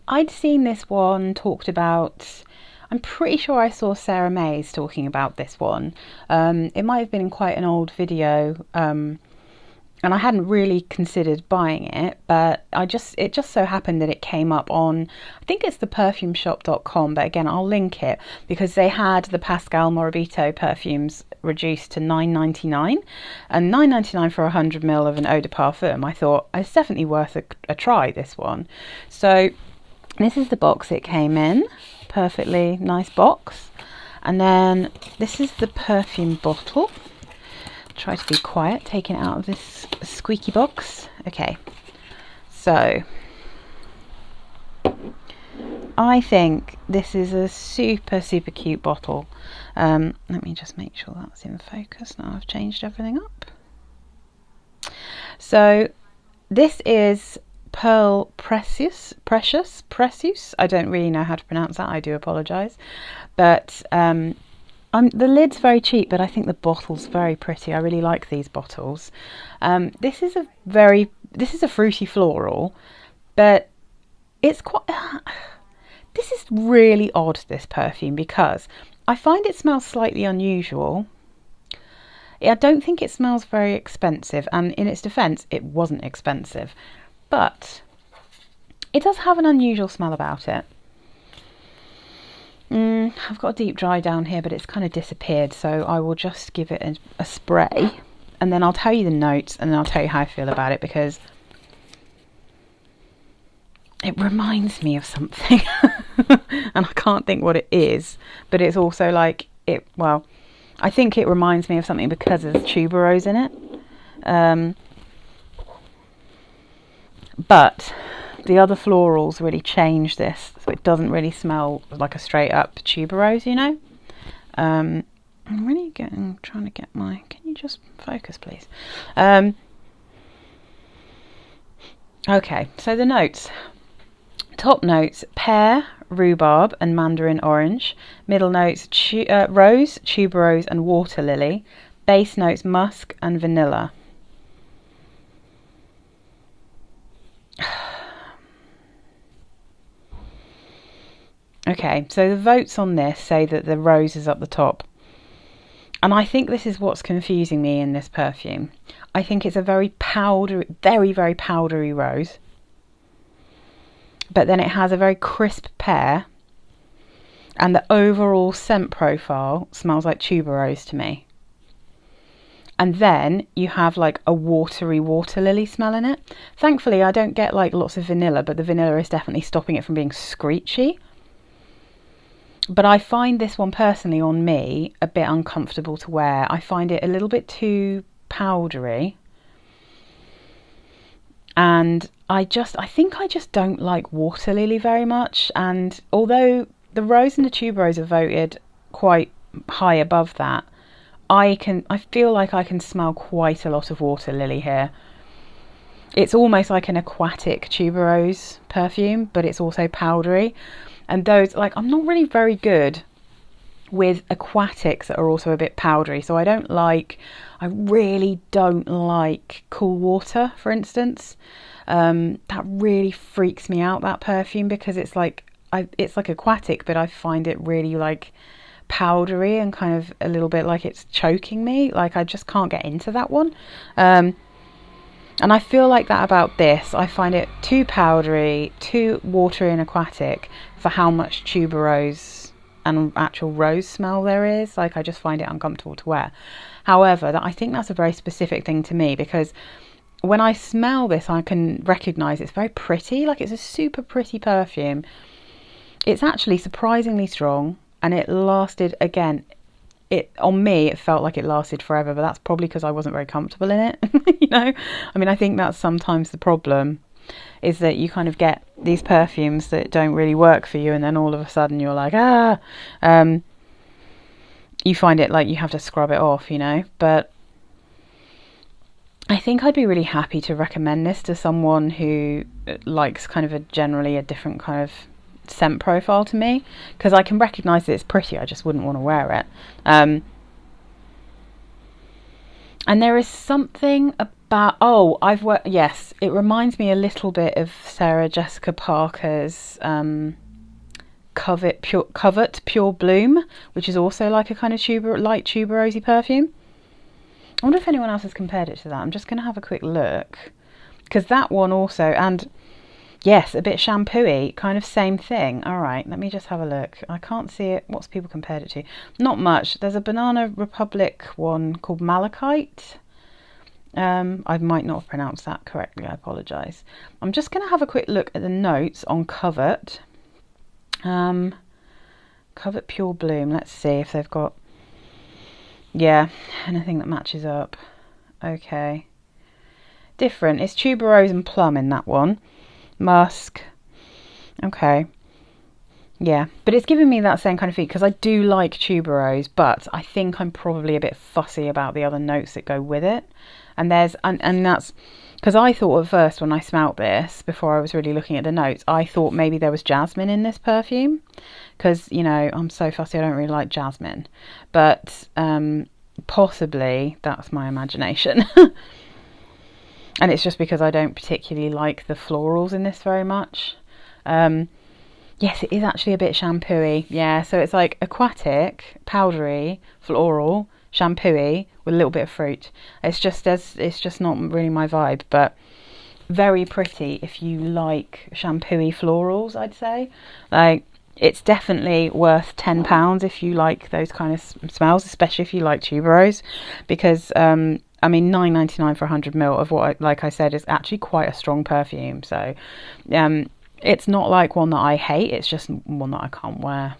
I'd seen this one talked about. I'm pretty sure I saw Sarah May's talking about this one. It might have been in quite an old video, and I hadn't really considered buying it, but it just so happened that it came up on, I think it's the perfumeshop.com, but again I'll link it because they had the Pascal Morabito perfumes reduced to £9.99, and £9.99 for 100 ml of an eau de parfum. I thought it's definitely worth a try, this one. So this is the box it came in, perfectly nice box, and then this is the perfume bottle. Try to be quiet, taking it out of this squeaky box. Okay, so I think this is a super cute bottle. Let me just make sure that's in focus now. I've changed everything up. So this is Precieuse. I don't really know how to pronounce that. I do apologise, but the lid's very cheap, but I think the bottle's very pretty. I really like these bottles. This is a fruity floral, but it's quite. This is really odd, this perfume, because I find it smells slightly unusual. I don't think it smells very expensive, and in its defence, it wasn't expensive, but it does have an unusual smell about it. I've got a deep dry down here, but it's kind of disappeared, so I will just give it a spray, and then I'll tell you the notes, and then I'll tell you how I feel about it, because it reminds me of something and I can't think what it is, but it's also like well, I think it reminds me of something because there's tuberose in it, but the other florals really change this, so it doesn't really smell like a straight up tuberose, you know. I'm trying to get my, can you just focus please? Okay, so the notes. Top notes: pear, rhubarb and mandarin orange. Middle notes: rose, tuberose and water lily. Base notes: musk and vanilla. Okay, so the votes on this say that the rose is up the top. And I think this is what's confusing me in this perfume. I think it's a very powdery, very powdery rose. But then it has a very crisp pear. And the overall scent profile smells like tuberose to me. And then you have like a watery water lily smell in it. Thankfully, I don't get like lots of vanilla, but the vanilla is definitely stopping it from being screechy. But I find this one personally on me a bit uncomfortable to wear. I find it a little bit too powdery. And I think I just don't like water lily very much. And although the rose and the tuberose are voted quite high above that, I feel like I can smell quite a lot of water lily here. It's almost like an aquatic tuberose perfume, but it's also powdery. And those, like, I'm not really very good with aquatics that are also a bit powdery. So I really don't like cool water, for instance. That really freaks me out, that perfume, because it's like aquatic, but I find it really like powdery and kind of a little bit like it's choking me. Like I just can't get into that one. And I feel like that about this. I find it too powdery, too watery and aquatic for how much tuberose and actual rose smell there is. Like I just find it uncomfortable to wear. However, I think that's a very specific thing to me, because when I smell this, I can recognise it's very pretty. Like it's a super pretty perfume. It's actually surprisingly strong, and it lasted, again, on me it felt like it lasted forever, but that's probably because I wasn't very comfortable in it. You know, I mean, I think that's sometimes the problem, is that you kind of get these perfumes that don't really work for you, and then all of a sudden you're like, you find it like you have to scrub it off, you know. But I think I'd be really happy to recommend this to someone who likes kind of generally a different kind of scent profile to me, because I can recognise that it's pretty, I just wouldn't want to wear it. And there is something Oh, I've worked. Yes, it reminds me a little bit of Sarah Jessica Parker's Covet Pure Bloom, which is also like a kind of light tuberosy perfume. I wonder if anyone else has compared it to that. I'm just going to have a quick look, because that one also, and yes, a bit shampooey, kind of same thing. All right, let me just have a look. I can't see it. What's people compared it to? Not much. There's a Banana Republic one called Malachite. I might not have pronounced that correctly. I apologise. I'm just going to have a quick look at the notes on Covet. Covet Pure Bloom. Let's see if they've got, yeah, anything that matches up. Okay. Different. It's tuberose and plum in that one. Musk. Okay. Yeah, but it's giving me that same kind of feel, because I do like tuberose, but I think I'm probably a bit fussy about the other notes that go with it. And that's because I thought at first when I smelt this, before I was really looking at the notes, I thought maybe there was jasmine in this perfume, because, you know, I'm so fussy, I don't really like jasmine, but possibly that's my imagination. And it's just because I don't particularly like the florals in this very much. Yes, it is actually a bit shampooey. Yeah, so it's like aquatic, powdery, floral, shampooey with a little bit of fruit. It's just not really my vibe, but very pretty if you like shampooey florals, I'd say. Like, it's definitely worth £10 if you like those kind of smells, especially if you like tuberose, because I mean, £9.99 for 100ml of what, like I said, is actually quite a strong perfume. So it's not like one that I hate, it's just one that I can't wear.